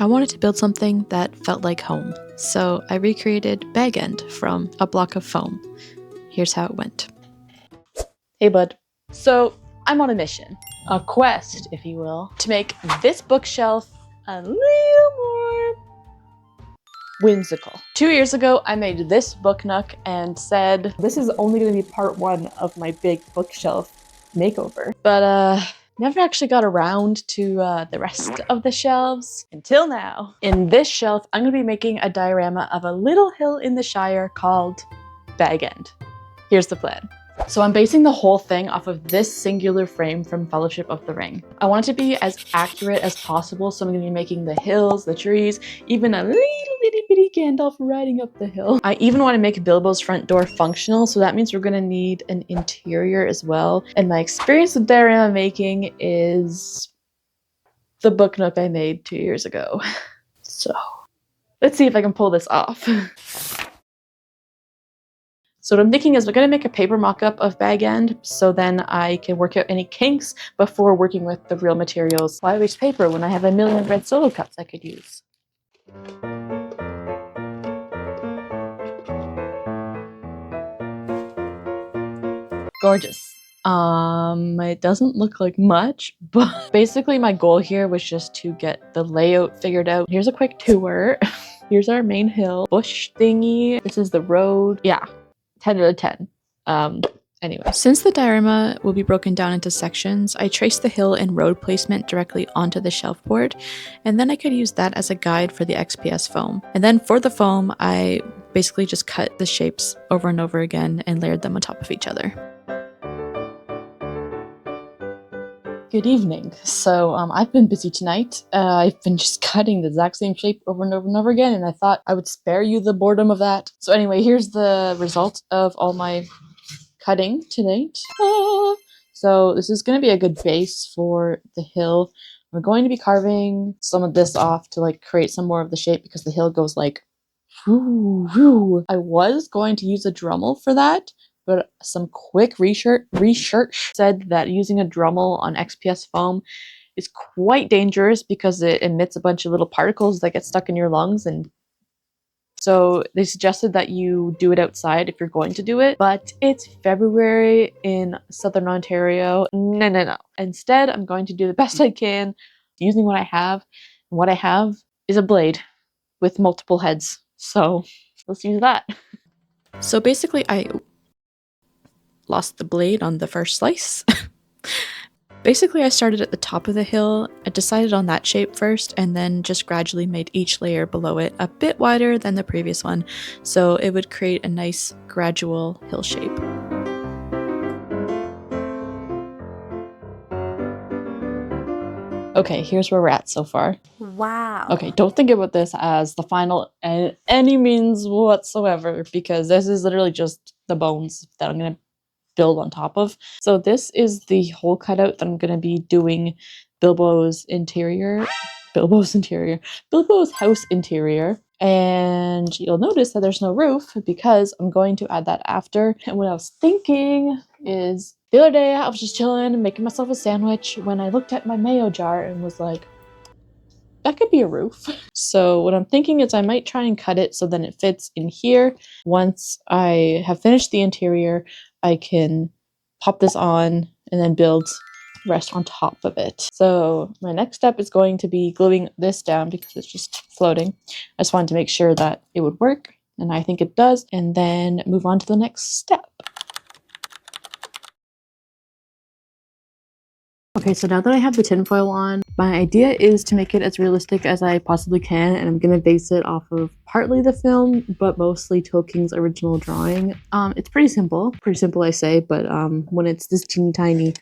I wanted to build something that felt like home, so I recreated Bag End from a block of foam. Here's how it went. Hey bud. So I'm on a mission, a quest, if you will, to make this bookshelf a little more whimsical. 2 years ago, I made this book nook and said, this is only going to be part 1 of my big bookshelf makeover. But never actually got around to the rest of the shelves until now. In this shelf, I'm going to be making a diorama of a little hill in the Shire called Bag End. Here's the plan. So I'm basing the whole thing off of this singular frame from Fellowship of the Ring. I want it to be as accurate as possible, so I'm going to be making the hills, the trees, even a little itty bitty Gandalf riding up the hill. I even want to make Bilbo's front door functional, so that means we're going to need an interior as well. And my experience with diorama making is the book nook I made 2 years ago. So let's see if I can pull this off. So what I'm thinking is we're going to make a paper mock-up of Bag End, so then I can work out any kinks before working with the real materials. Why waste paper when I have a million red solo cups I could use? Gorgeous. It doesn't look like much, but basically my goal here was just to get the layout figured out. Here's a quick tour. Here's our main hill, bush thingy. This is the road. Yeah. 10 out of 10. Anyway. Since the diorama will be broken down into sections, I traced the hill and road placement directly onto the shelf board, and then I could use that as a guide for the XPS foam. And then for the foam, I basically just cut the shapes over and over again and layered them on top of each other. Good evening. So I've been busy tonight. I've been just cutting the exact same shape over and over and over again, and I thought I would spare you the boredom of that. So anyway, here's the result of all my cutting to date. So this is going to be a good base for the hill. We're going to be carving some of this off to like create some more of the shape because the hill goes like whoo, whoo. I was going to use a Dremel for that, but some quick research said that using a Dremel on XPS foam is quite dangerous because it emits a bunch of little particles that get stuck in your lungs, and so they suggested that you do it outside if you're going to do it. But it's February in Southern Ontario. No. Instead, I'm going to do the best I can using what I have. And what I have is a blade with multiple heads. So let's use that. So basically, I lost the blade on the first slice. Basically, I started at the top of the hill. I decided on that shape first and then just gradually made each layer below it a bit wider than the previous one, so it would create a nice gradual hill shape. Okay, here's where we're at so far. Wow. Okay, don't think about this as the final any means whatsoever, because this is literally just the bones that I'm going to build on top of. So this is the whole cutout that I'm going to be doing Bilbo's house interior. And you'll notice that there's no roof because I'm going to add that after. And what I was thinking is the other day I was just chilling and making myself a sandwich when I looked at my mayo jar and was like, that could be a roof. So what I'm thinking is I might try and cut it so then it fits in here. Once I have finished the interior, I can pop this on and then build the rest on top of it. So my next step is going to be gluing this down because it's just floating. I just wanted to make sure that it would work, and I think it does, and then move on to the next step. Okay, so now that I have the tinfoil on, my idea is to make it as realistic as I possibly can, and I'm going to base it off of partly the film, but mostly Tolkien's original drawing. It's pretty simple I say, but when it's this teeny tiny,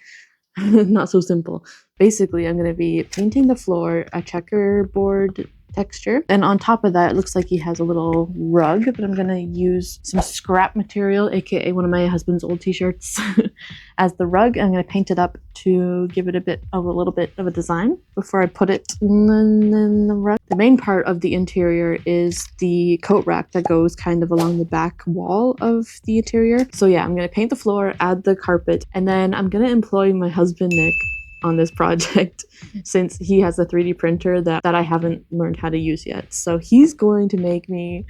not so simple. Basically, I'm going to be painting the floor a checkerboard texture, and on top of that it looks like he has a little rug, but I'm going to use some scrap material, aka one of my husband's old t-shirts, as the rug. I'm going to paint it up to give it a little bit of a design before I put it in the rug. The main part of the interior is the coat rack that goes kind of along the back wall of the interior. So yeah, I'm going to paint the floor, add the carpet, and then I'm going to employ my husband Nick on this project since he has a 3D printer that I haven't learned how to use yet. So he's going to make me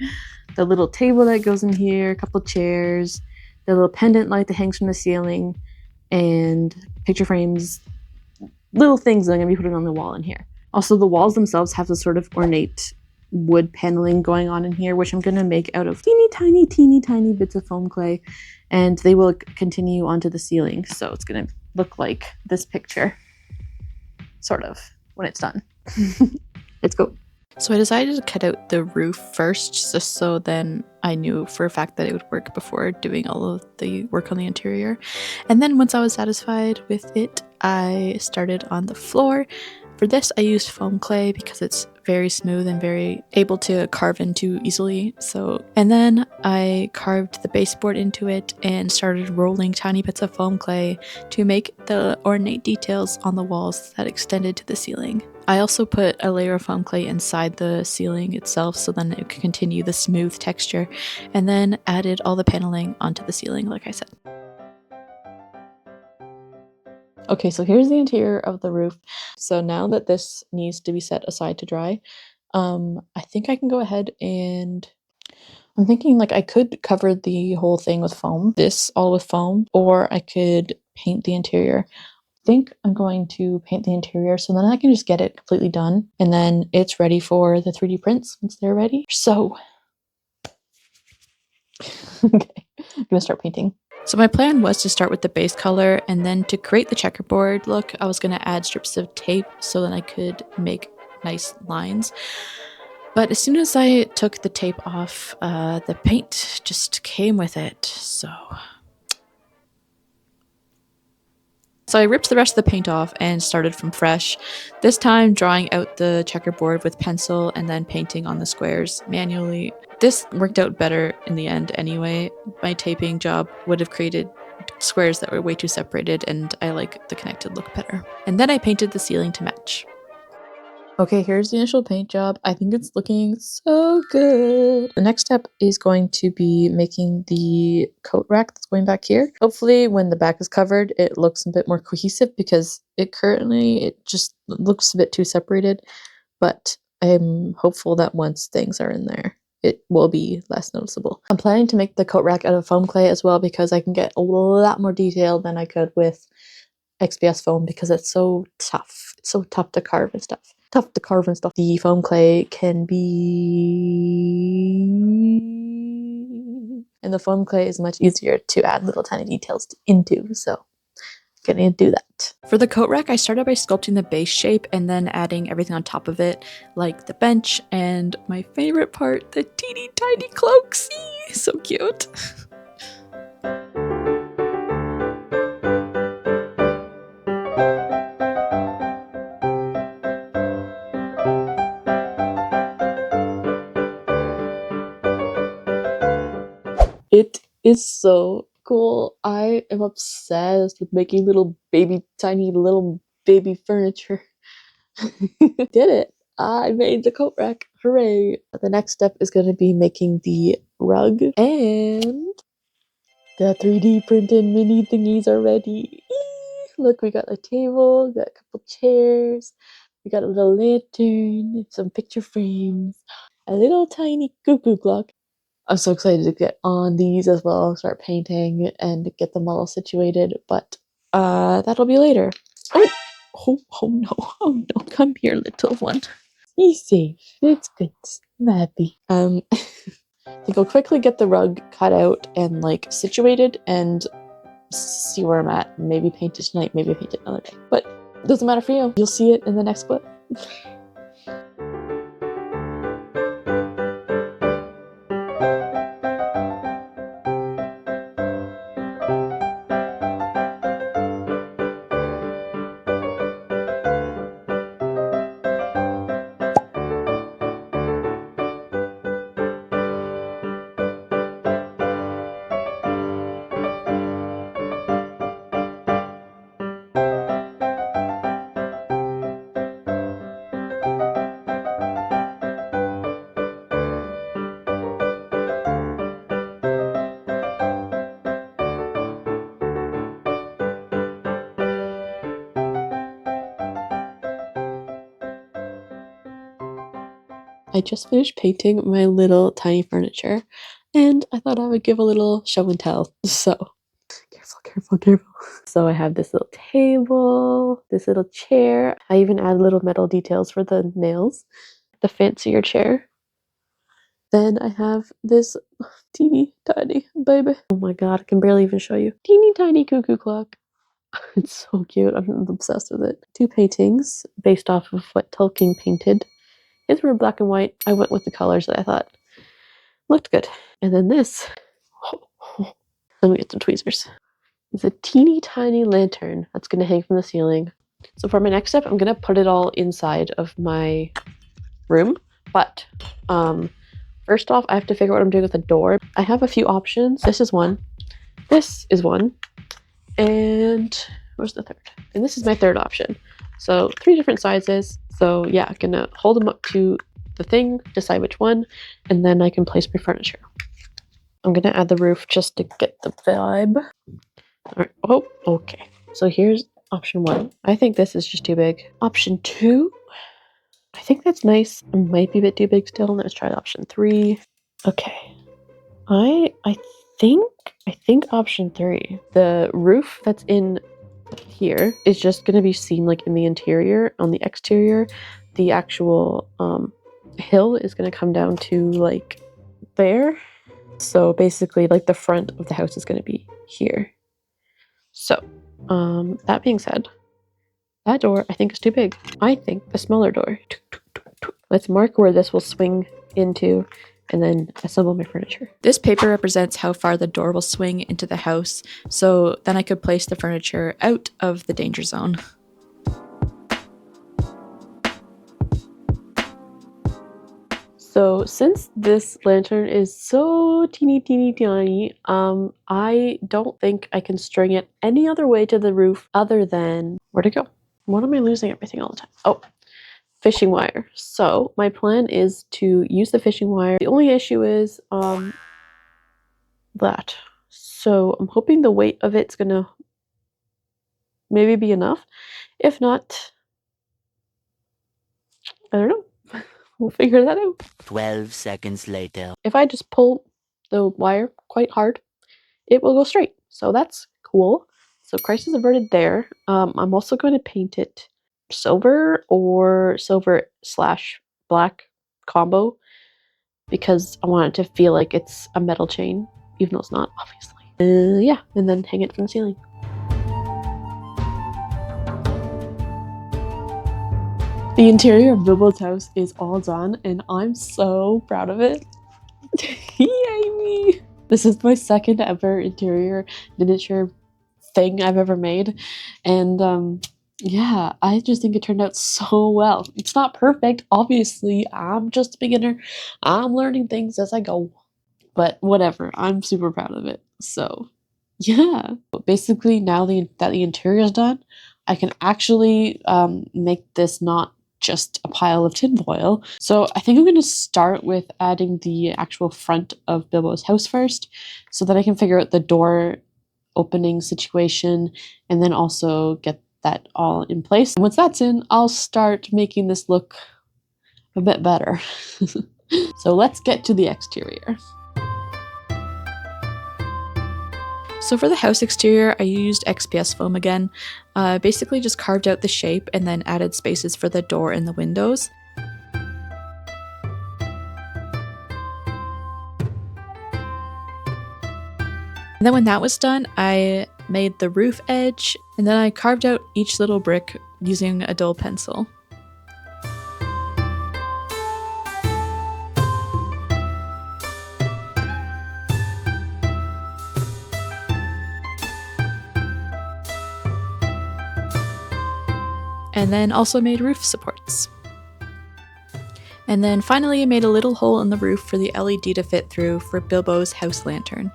the little table that goes in here, a couple chairs, the little pendant light that hangs from the ceiling, and picture frames, little things that I'm going to be putting on the wall in here. Also, the walls themselves have this sort of ornate wood paneling going on in here, which I'm going to make out of teeny tiny bits of foam clay, and they will continue onto the ceiling. So it's going to look like this picture, sort of, when it's done. Let's go. So I decided to cut out the roof first, just so then I knew for a fact that it would work before doing all of the work on the interior. And then once I was satisfied with it, I started on the floor. For this, I used foam clay because it's very smooth and very able to carve into easily. And then I carved the baseboard into it and started rolling tiny bits of foam clay to make the ornate details on the walls that extended to the ceiling. I also put a layer of foam clay inside the ceiling itself so then it could continue the smooth texture, and then added all the paneling onto the ceiling, like I said. Okay, so here's the interior of the roof. So now that this needs to be set aside to dry, I think I can go ahead and I'm thinking like I could cover the whole thing with foam, this all with foam, or I could paint the interior. I think I'm going to paint the interior so then I can just get it completely done and then it's ready for the 3D prints once they're ready. So, okay, I'm gonna start painting. So my plan was to start with the base color, and then to create the checkerboard look, I was going to add strips of tape so that I could make nice lines. But as soon as I took the tape off, the paint just came with it, so I ripped the rest of the paint off and started from fresh, this time drawing out the checkerboard with pencil and then painting on the squares manually. This worked out better in the end anyway. My taping job would have created squares that were way too separated, and I like the connected look better. And then I painted the ceiling to match. Okay, here's the initial paint job. I think it's looking so good. The next step is going to be making the coat rack that's going back here. Hopefully when the back is covered, it looks a bit more cohesive because it just looks a bit too separated, but I'm hopeful that once things are in there, it will be less noticeable. I'm planning to make the coat rack out of foam clay as well because I can get a lot more detail than I could with XPS foam because it's so tough. It's so tough to carve and stuff. The foam clay can be... And the foam clay is much easier to add little tiny details into, so I'm gonna do that. For the coat rack, I started by sculpting the base shape and then adding everything on top of it, like the bench and my favorite part, the teeny tiny cloaks. So cute. It is so cool. I am obsessed with making tiny little baby furniture. Did it. I made the coat rack. Hooray. The next step is going to be making the rug, and the 3D printed mini thingies are ready. Look, we got a table, we got a couple chairs, we got a little lantern, some picture frames, a little tiny cuckoo clock. I'm so excited to get on these as well, start painting and get them all situated, but that'll be later. Oh no, oh no, come here, little one. He's safe, it's good, I'm happy. I think I'll quickly get the rug cut out and like situated and see where I'm at. Maybe paint it tonight, maybe paint it another day, but it doesn't matter for you. You'll see it in the next clip. I just finished painting my little tiny furniture, and I thought I would give a little show and tell. So, careful. So I have this little table, this little chair. I even add little metal details for the nails, the fancier chair. Then I have this teeny tiny baby. Oh my god, I can barely even show you. Teeny tiny cuckoo clock. It's so cute. I'm obsessed with it. 2 paintings based off of what Tolkien painted. His were black and white. I went with the colors that I thought looked good. And then this. Let me get some tweezers. It's a teeny tiny lantern that's going to hang from the ceiling. So for my next step, I'm going to put it all inside of my room. But first off, I have to figure out what I'm doing with the door. I have a few options. This is one. This is one. And where's the third? And this is my third option. So 3 different sizes. So yeah, I'm going to hold them up to the thing, decide which one, and then I can place my furniture. I'm going to add the roof just to get the vibe. All right. Oh, okay. So here's option 1. I think this is just too big. Option 2, I think that's nice. It might be a bit too big still. Let's try option 3. Okay. I think option 3. The roof that's in here is just going to be seen like in the interior. On the exterior, the actual hill is going to come down to like there. So basically like the front of the house is going to be here. So that being said, that door I think is too big. I think the smaller door. Let's mark where this will swing into and then assemble my furniture. This paper represents how far the door will swing into the house, so then I could place the furniture out of the danger zone. So since this lantern is so teeny tiny, I don't think I can string it any other way to the roof other than, where'd it go? What am I losing everything all the time? Oh, fishing wire. So my plan is to use the fishing wire. The only issue is that. So I'm hoping the weight of it's gonna maybe be enough. If not, I don't know. We'll figure that out. 12 seconds later. If I just pull the wire quite hard, it will go straight. So that's cool. So crisis averted there. I'm also going to paint it silver or silver/black combo because I want it to feel like it's a metal chain, even though it's not, obviously. Yeah, and then hang it from the ceiling. The interior of Bilbo's house is all done, and I'm so proud of it. Yay me! This is my second ever interior miniature thing I've ever made, and yeah, I just think it turned out so well. It's not perfect, obviously. I'm just a beginner. I'm learning things as I go, but whatever. I'm super proud of it. So yeah, but basically now that the interior is done, I can actually make this not just a pile of tinfoil. So I think I'm going to start with adding the actual front of Bilbo's house first so that I can figure out the door opening situation and then also get that all in place. And once that's in, I'll start making this look a bit better. So let's get to the exterior. So for the house exterior, I used XPS foam again. Basically just carved out the shape and then added spaces for the door and the windows. And then when that was done, I made the roof edge, and then I carved out each little brick using a dull pencil. And then also made roof supports. And then finally I made a little hole in the roof for the LED to fit through for Bilbo's house lantern.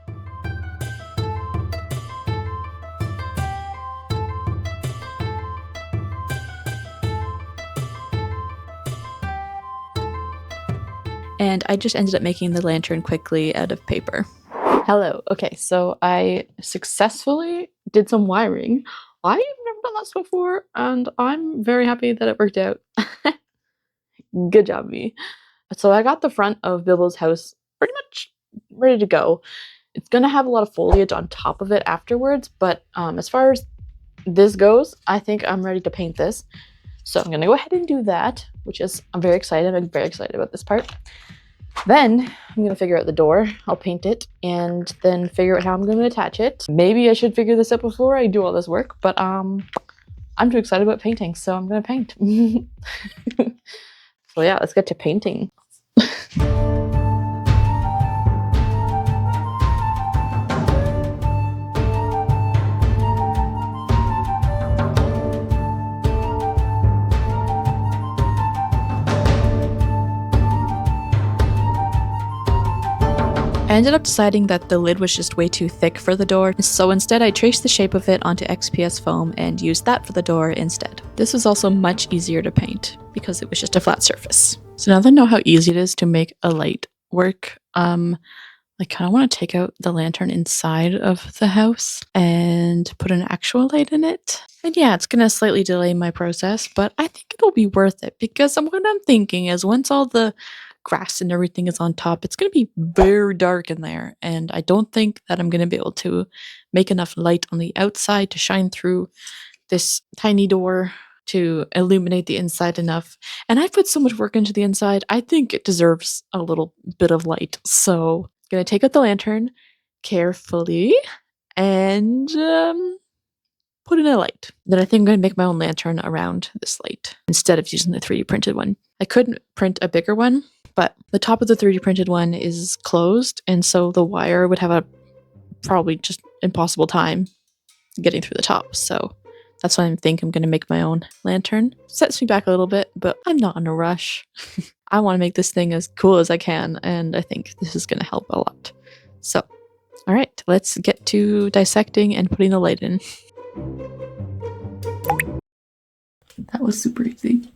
And I just ended up making the lantern quickly out of paper. Hello. Okay, so I successfully did some wiring. I've never done this before, and I'm very happy that it worked out. Good job, me. So I got the front of Bilbo's house pretty much ready to go. It's gonna have a lot of foliage on top of it afterwards, but as far as this goes, I think I'm ready to paint this. So I'm gonna go ahead and do that, which is, I'm very excited. I'm very excited about this part. Then I'm gonna figure out the door. I'll paint it and then figure out how I'm gonna attach it. Maybe I should figure this out before I do all this work, but I'm too excited about painting, so I'm gonna paint. So yeah, let's get to painting. I ended up deciding that the lid was just way too thick for the door, so instead I traced the shape of it onto XPS foam and used that for the door instead. This was also much easier to paint because it was just a flat surface. So now that I know how easy it is to make a light work, I kind of want to take out the lantern inside of the house and put an actual light in it. And yeah, it's going to slightly delay my process, but I think it'll be worth it because what I'm thinking is once all the grass and everything is on top, it's going to be very dark in there. And I don't think that I'm going to be able to make enough light on the outside to shine through this tiny door to illuminate the inside enough. And I put so much work into the inside, I think it deserves a little bit of light. So I'm going to take out the lantern carefully and put in a light. Then I think I'm going to make my own lantern around this light instead of using the 3D printed one. I couldn't print a bigger one, but the top of the 3D printed one is closed, and so the wire would have a probably just impossible time getting through the top. So that's why I think I'm going to make my own lantern. Sets me back a little bit, but I'm not in a rush. I want to make this thing as cool as I can, and I think this is going to help a lot. So, all right, let's get to dissecting and putting the light in. That was super easy.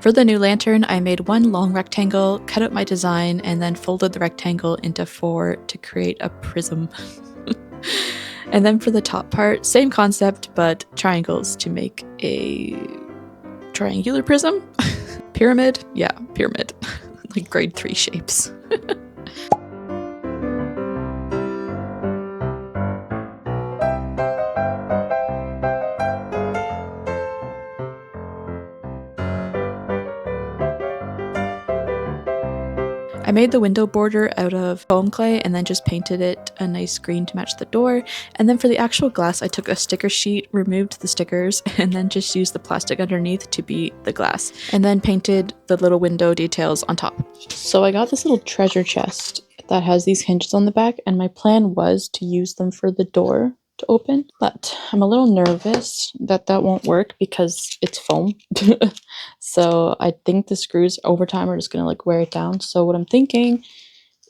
For the new lantern, I made one long rectangle, cut out my design, and then folded the rectangle into 4 to create a prism. And then for the top part, same concept, but triangles to make a triangular prism? Pyramid? Yeah, pyramid. Like grade 3 shapes. I made the window border out of foam clay and then just painted it a nice green to match the door. And then for the actual glass, I took a sticker sheet, removed the stickers, and then just used the plastic underneath to be the glass. And then painted the little window details on top. So I got this little treasure chest that has these hinges on the back, and my plan was to use them for the door to open, but I'm a little nervous that that won't work because it's foam. So I think the screws over time are just gonna like wear it down. So what I'm thinking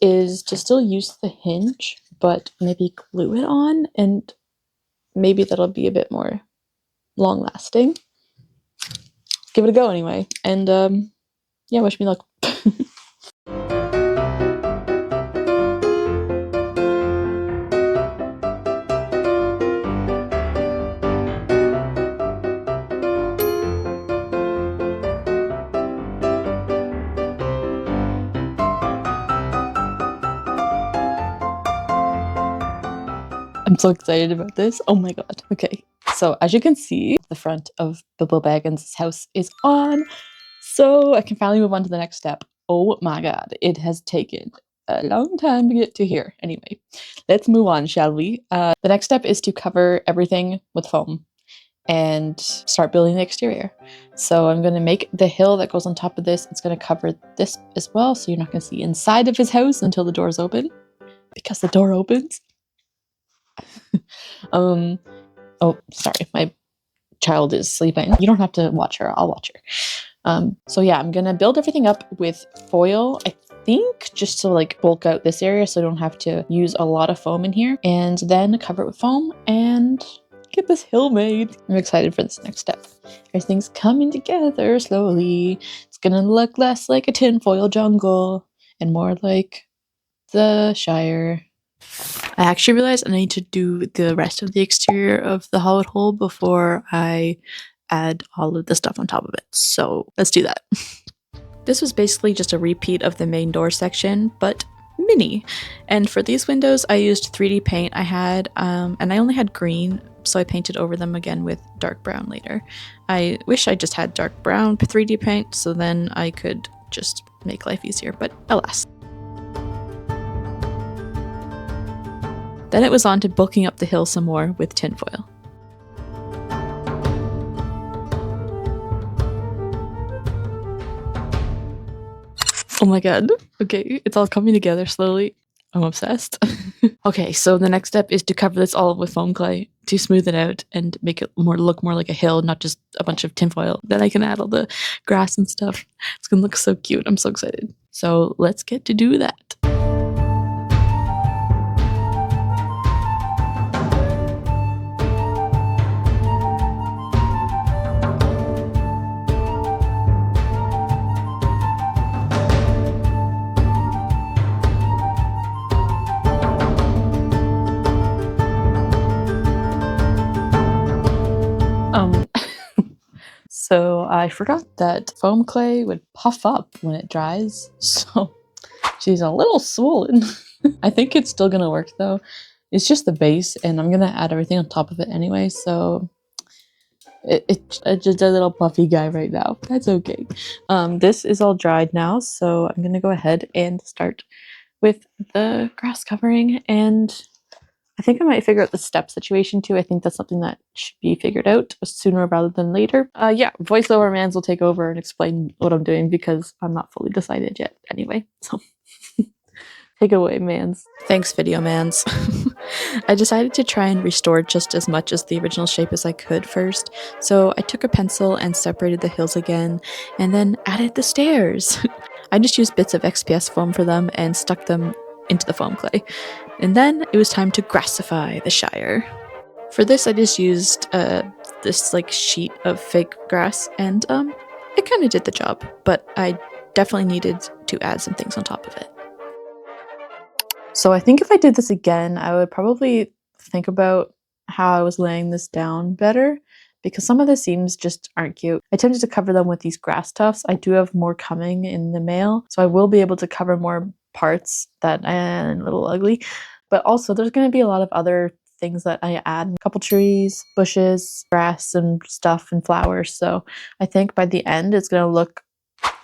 is to still use the hinge, but maybe glue it on, and maybe that'll be a bit more long lasting. Give it a go anyway, and yeah, wish me luck. I'm so excited about this. Oh my god. Okay, so as you can see, the front of Bilbo Baggins' house is on. So I can finally move on to the next step. Oh my god, it has taken a long time to get to here. Anyway, let's move on, shall we? The next step is to cover everything with foam and start building the exterior. So I'm going to make the hill that goes on top of this. It's going to cover this as well, so you're not going to see inside of his house until the door's open, because the door opens. Oh, sorry, my child is sleeping. You don't have to watch her, I'll watch her. So yeah, I'm gonna build everything up with foil, I think, just to like bulk out this area so I don't have to use a lot of foam in here, and then cover it with foam and get this hill made. I'm excited for this next step. Everything's coming together slowly. It's gonna look less like a tinfoil jungle and more like the Shire. I actually realized I need to do the rest of the exterior of the Hobbit hole before I add all of the stuff on top of it. So let's do that. This was basically just a repeat of the main door section, but mini. And for these windows, I used 3D paint I had, and I only had green, so I painted over them again with dark brown later. I wish I just had dark brown 3D paint, so then I could just make life easier, but alas. Then it was on to bulking up the hill some more with tinfoil. Oh my god. Okay, it's all coming together slowly. I'm obsessed. Okay, so the next step is to cover this all with foam clay to smooth it out and make it look more like a hill, not just a bunch of tinfoil. Then I can add all the grass and stuff. It's gonna look so cute. I'm so excited. So let's get to do that. So I forgot that foam clay would puff up when it dries, so she's a little swollen. I think it's still gonna work though. It's just the base, and I'm gonna add everything on top of it anyway, so it's just a little puffy guy right now. That's okay. This is all dried now, so I'm gonna go ahead and start with the grass covering, and I think I might figure out the step situation too. I think that's something that should be figured out sooner rather than later. Yeah, voiceover Mandz will take over and explain what I'm doing because I'm not fully decided yet anyway. So take it away, Mandz. Thanks, Video Mandz. I decided to try and restore just as much as the original shape as I could first. So I took a pencil and separated the hills again and then added the stairs. I just used bits of XPS foam for them and stuck them into the foam clay. And then it was time to grassify the Shire. For this, I just used this like sheet of fake grass, and it kind of did the job, but I definitely needed to add some things on top of it. So I think if I did this again, I would probably think about how I was laying this down better, because some of the seams just aren't cute. I attempted to cover them with these grass tufts. I do have more coming in the mail, so I will be able to cover more parts that are a little ugly, but also there's going to be a lot of other things that I add, a couple trees, bushes, grass and stuff and flowers, so I think by the end it's going to look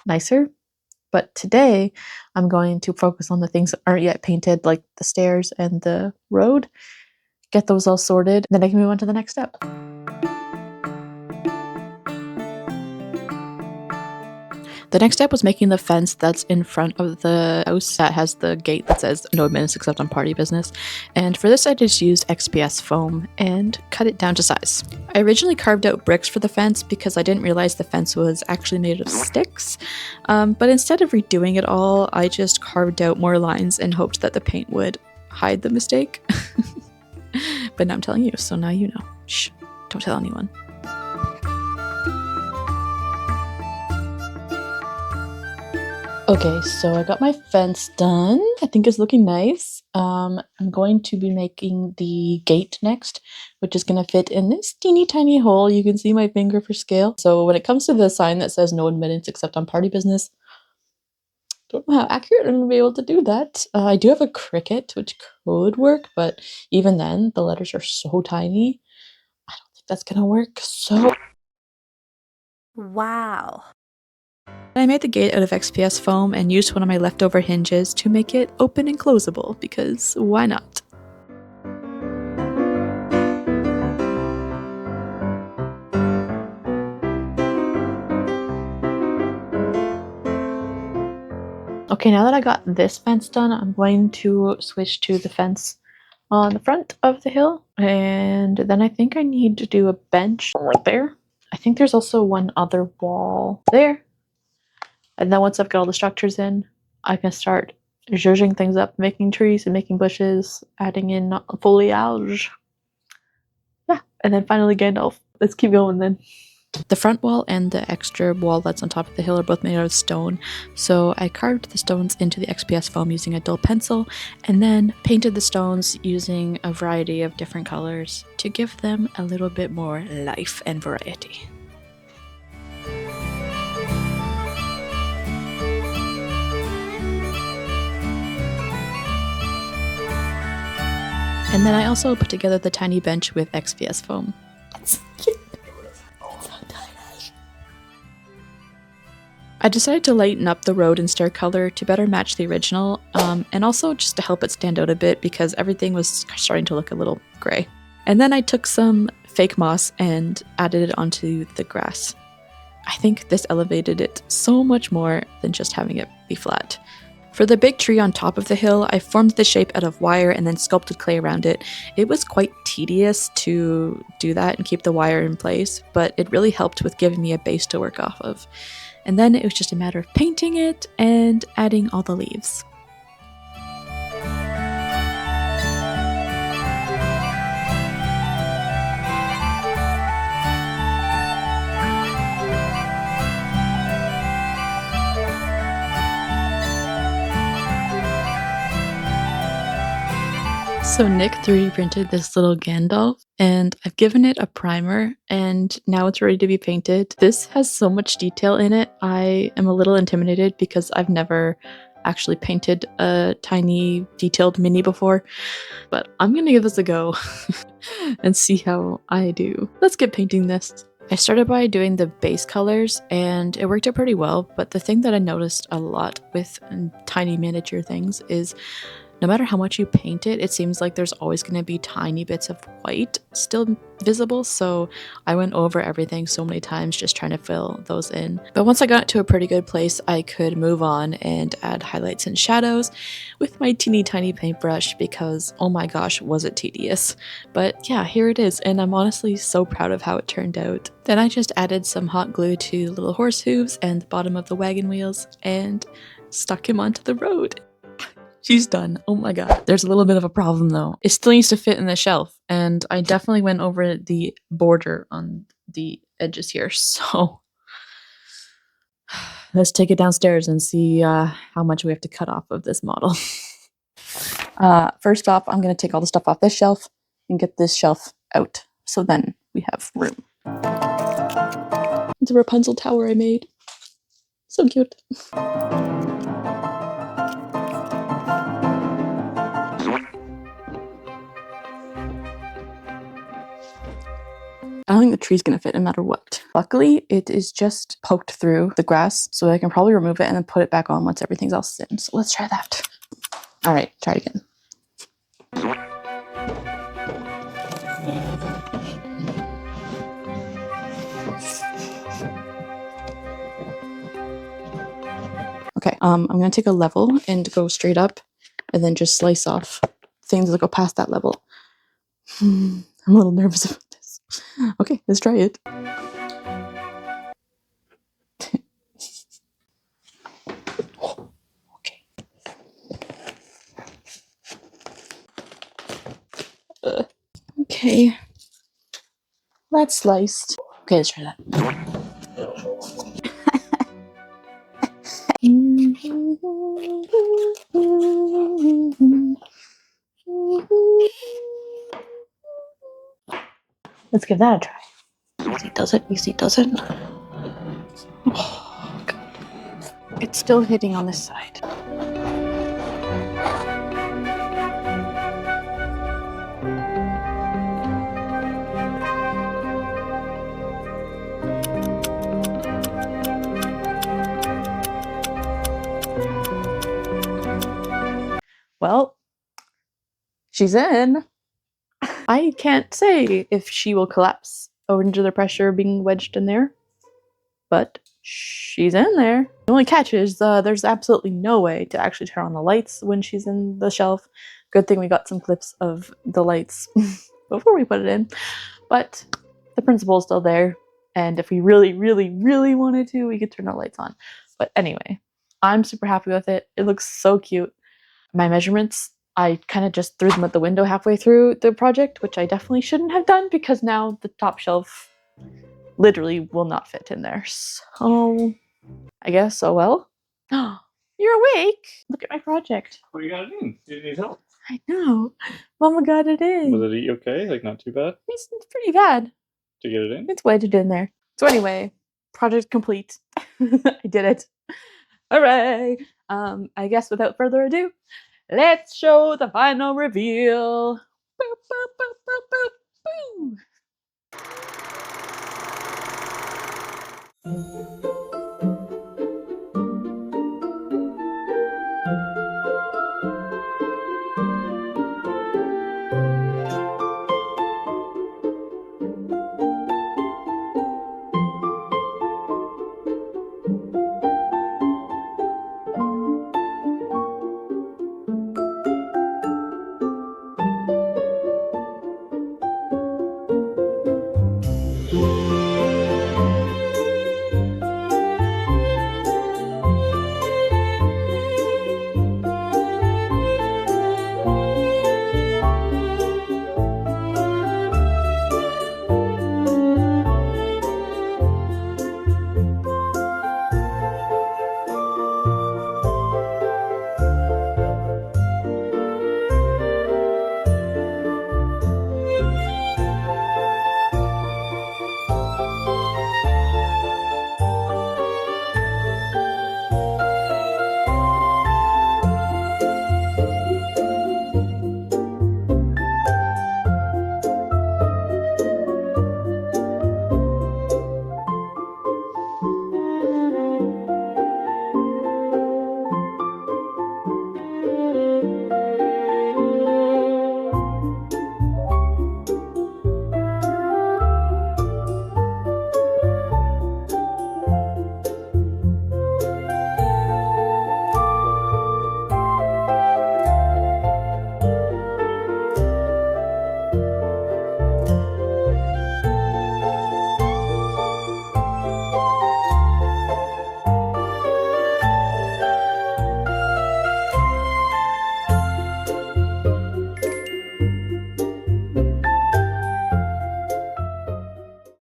nicer. But today I'm going to focus on the things that aren't yet painted, like the stairs and the road, get those all sorted, then I can move on to the next step. The next step was making the fence that's in front of the house that has the gate that says no admittance except on party business. And for this I just used XPS foam and cut it down to size. I originally carved out bricks for the fence because I didn't realize the fence was actually made of sticks. But instead of redoing it all, I just carved out more lines and hoped that the paint would hide the mistake. But now I'm telling you, so now you know. Shh, don't tell anyone. Okay, so I got my fence done. I think it's looking nice. I'm going to be making the gate next, which is going to fit in this teeny tiny hole. You can see my finger for scale. So when it comes to the sign that says no admittance except on party business, don't know how accurate I'm going to be able to do that. I do have a Cricut, which could work, but even then, the letters are so tiny. I don't think that's going to work. So wow. I made the gate out of XPS foam and used one of my leftover hinges to make it open and closable, because why not? Okay, now that I got this fence done, I'm going to switch to the fence on the front of the hill, and then I think I need to do a bench right there. I think there's also one other wall there. And then once I've got all the structures in, I can start zhuzhing things up, making trees and making bushes, adding in foliage. Yeah, and then finally Gandalf. Let's keep going then. The front wall and the extra wall that's on top of the hill are both made out of stone, so I carved the stones into the XPS foam using a dull pencil, and then painted the stones using a variety of different colors to give them a little bit more life and variety. And then I also put together the tiny bench with XPS foam. I decided to lighten up the road and stair color to better match the original, and also just to help it stand out a bit because everything was starting to look a little gray. And then I took some fake moss and added it onto the grass. I think this elevated it so much more than just having it be flat. For the big tree on top of the hill, I formed the shape out of wire and then sculpted clay around it. It was quite tedious to do that and keep the wire in place, but it really helped with giving me a base to work off of. And then it was just a matter of painting it and adding all the leaves. So Nick 3D printed this little Gandalf, and I've given it a primer, and now it's ready to be painted. This has so much detail in it. I am a little intimidated because I've never actually painted a tiny detailed mini before, but I'm gonna give this a go and see how I do. Let's get painting this. I started by doing the base colors and it worked out pretty well, but the thing that I noticed a lot with tiny miniature things is no matter how much you paint it, it seems like there's always going to be tiny bits of white still visible, so I went over everything so many times just trying to fill those in. But once I got it to a pretty good place, I could move on and add highlights and shadows with my teeny tiny paintbrush because oh my gosh, was it tedious. But yeah, here it is, and I'm honestly so proud of how it turned out. Then I just added some hot glue to little horse hooves and the bottom of the wagon wheels and stuck him onto the road. She's done. Oh my god. There's a little bit of a problem though. It still needs to fit in the shelf, and I definitely went over the border on the edges here, so let's take it downstairs and see how much we have to cut off of this model. First off, I'm going to take all the stuff off this shelf and get this shelf out, so then we have room. It's a Rapunzel tower I made. So cute. I don't think the tree's gonna fit no matter what. Luckily, it is just poked through the grass, so I can probably remove it and then put it back on once everything's else in. So let's try that. All right, try it again. Okay, I'm gonna take a level and go straight up and then just slice off things that go past that level. I'm a little nervous about this. Okay, let's try it. Okay. Okay. That's sliced. Okay, let's try that. Let's give that a try. Easy does it, easy does it. Oh, God. It's still hitting on this side. Well, she's in. I can't say if she will collapse under the pressure of being wedged in there, but she's in there. The only catch is there's absolutely no way to actually turn on the lights when she's in the shelf. Good thing we got some clips of the lights before we put it in, but the principle is still there, and if we really, really, really wanted to, we could turn the lights on. But anyway, I'm super happy with it. It looks so cute. My measurements, I kind of just threw them out the window halfway through the project, which I definitely shouldn't have done because now the top shelf literally will not fit in there. So I guess, oh well. You're awake. Look at my project. What you got it in? You need help. I know. Mama got it in. Was it okay? Like not too bad It's pretty bad. to get it in? It's wedged in there. So anyway, project complete. I did it. Hooray! I guess without further ado, let's show the final reveal. Boop, boop, boop, boop, boop, boo.